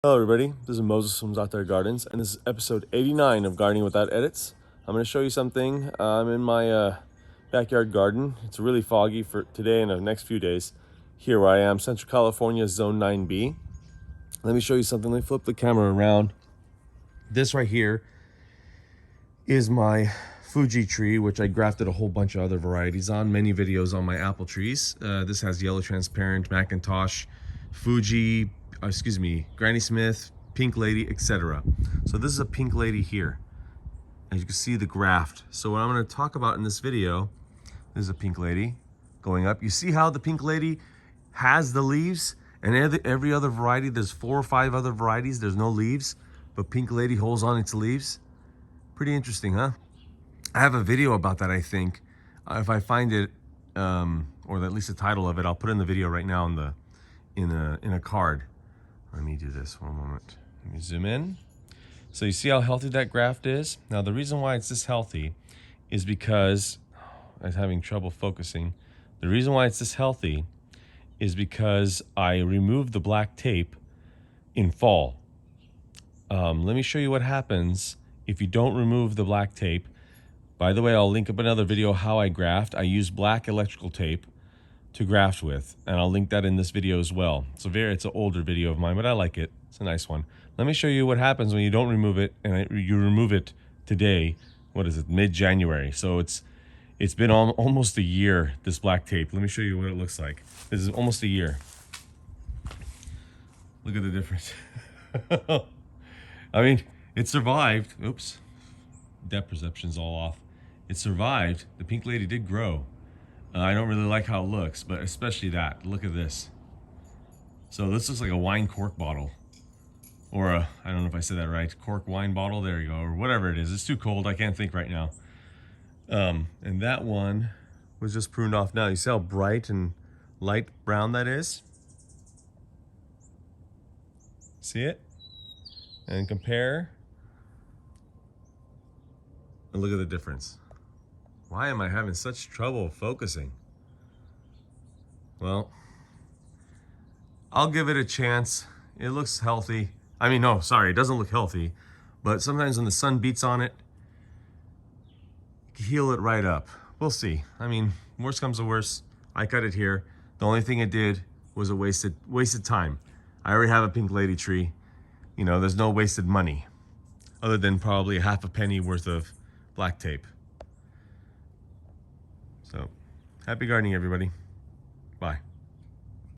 Hello everybody, this is Moses from Zaatar Gardens, and this is episode 89 of Gardening Without Edits. I'm going to show you something. I'm in my backyard garden. It's really foggy for today and the next few days. Here where I am, Central California, Zone 9B. Let me show you something. Let me flip the camera around. This right here is my Fuji tree, which I grafted a whole bunch of other varieties on. Many videos on my apple trees. This has yellow transparent, Macintosh, Fuji, Granny Smith, Pink Lady, etc. So this is a Pink Lady here. As you can see, the graft. So what I'm going to talk about in this video, this is a Pink Lady going up. You see how the Pink Lady has the leaves, and every other variety, there's 4 or 5 other varieties, there's no leaves, but Pink Lady holds on its leaves. Pretty interesting, huh? I have a video about that, I think. If I find it, or at least the title of it, I'll put in the video right now in a card. Let me do this one moment. Let me zoom in. So you see how healthy that graft is? Now the reason why it's this healthy is because, I was having trouble focusing. The reason why it's this healthy is because I removed the black tape in fall. Let me show you what happens if you don't remove the black tape. By the way, I'll link up another video how I graft. I use black electrical tape to graft with, and I'll link that in this video as well. It's an older video of mine, but I like it. It's a nice one. Let me show you what happens when you don't remove it, and you remove it today. What is it? Mid-January. So it's been almost a year, this black tape. Let me show you what it looks like. This is almost a year. Look at the difference. I mean, it survived. Oops, depth perception's all off. It survived. The Pink Lady did grow. I don't really like how it looks, but especially that. Look at this. So this looks like a wine cork bottle. Or I don't know if I said that right. Cork wine bottle, there you go. Or whatever it is. It's too cold, I can't think right now. And that one was just pruned off now. You see how bright and light brown that is? See it? And compare. And look at the difference. Why am I having such trouble focusing? Well, I'll give it a chance. It looks healthy. I mean, no, sorry, it doesn't look healthy. But sometimes when the sun beats on it, heal it right up. We'll see. I mean, worst comes to worst, I cut it here. The only thing it did was a wasted time. I already have a Pink Lady tree. You know, there's no wasted money, other than probably a half a penny worth of black tape. So, happy gardening, everybody. Bye.